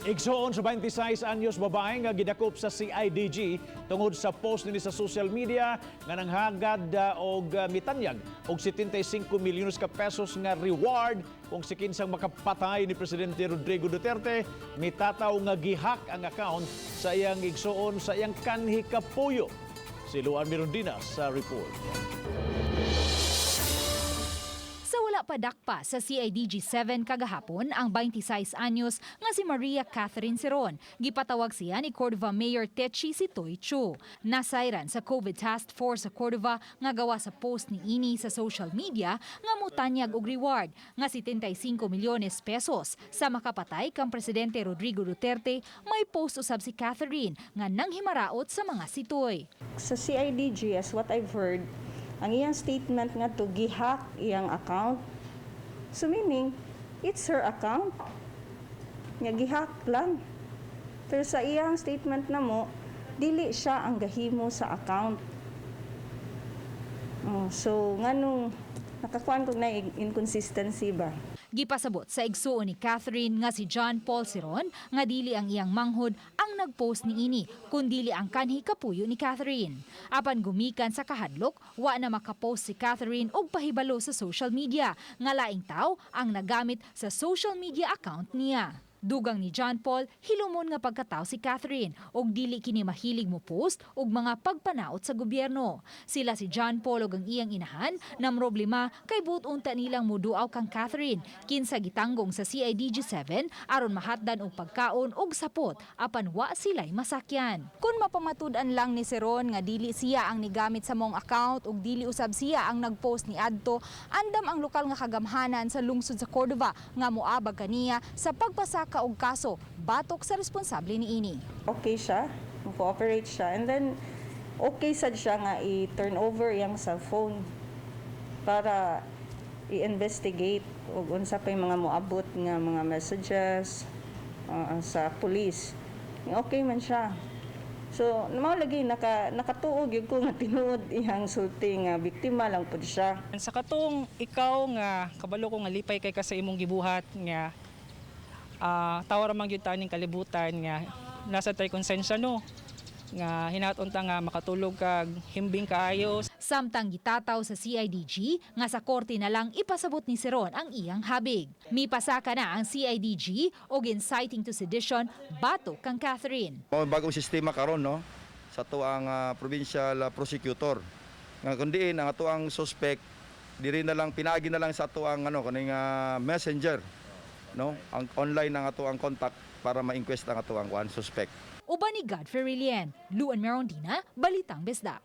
Igsoon sa 26 anyos babae nga gidakop sa CIDG tungod sa post nini sa social media nga nanghagad og mitanyag og 75 milyones ka pesos nga reward kung si kinsang makapatay ni Presidente Rodrigo Duterte. Mitataw nga gihak ang account sa iyang igsoon sa iyang kanhi kapuyo. Si Luan Mirondinas sa report. Sa wala pa dakpa sa CIDG-7 kagahapon ang 26 anyos nga si Maria Catherine Seron. Gipatawag siya ni Cordova Mayor Techi Sitoy Chu. Nasayran sa COVID Task Force sa Cordova nga gawa sa post ni ini sa social media nga mutanyag og reward nga 75 milyones pesos. Sa makapatay kang Presidente Rodrigo Duterte, may post usab si Catherine nga nanghimaraot sa mga sitoy. Sa CIDG, as what I've heard, ang iyang statement nga to gihack iyang account. So meaning, it's her account. Nga gihack lang. Pero sa iyang statement na mo, dili siya ang gahimo sa account. So nganong nakakuan kog na inconsistency ba? Gipasabot sa igsuon ni Catherine nga si John Paul Seron nga dili ang iyang manghod ang nagpost ni ini, kundili ang kanhi kapuyo ni Catherine. Apan gumikan sa kahadlok, wa na makapost si Catherine og pahibalo sa social media nga laing tawo ang nagamit sa social media account niya. Dugang ni John Paul, hilumon nga pagkataw si Catherine og dili kini mahilig mo post og mga pagpanaot sa gobyerno. Sila si John Paul og ang iyang inahan namroblema kay buot unta nilang muduaw kang Catherine kinsa gitanggong sa CIDG-7 aron mahatdan og pagkaon og sapot apan wa sila'y masakyan. Kung mapamatud-an lang ni Seron nga dili siya ang nigamit sa mong account ug dili usab siya ang nagpost ni adto, andam ang lokal nga kagamhanan sa lungsod sa Cordova nga moabag kaniya sa pagpasaka og kaso batok sa responsable ni ini. Okay siya, cooperate siya, and then okay sad siya nga i-turn over iyang cellphone para i-investigate og unsa pay mga moabot nga mga messages sa police. Okay man siya. So, mao lagi nakatuog gyud ko nga tinuod iyang sulti nga biktima lang pud siya. Sa katong ikaw nga kabalo ko nga lipay kay ka sa imong gibuhat nga tawar man gyud taning kalibutan nga nasa tay konsensya no nga hinaton ta nga makatulog kag himbing kaayo. Samtang gitataw sa CIDG nga sa korte na lang ipasabot ni Seron ang iyang habig. Mipasaka na ang CIDG og inciting to sedition batok kang Catherine. Bagong sistema karon no sa tuang provincial prosecutor nga kundiin ang atuang suspect diri na lang pinagi na lang sa tuang kaning messenger no ang online ang atuang contact para ma-inquest ang atuang suspect. Uban ni Godfrey Rilien, Luan Merondina, Balitang Bisdak.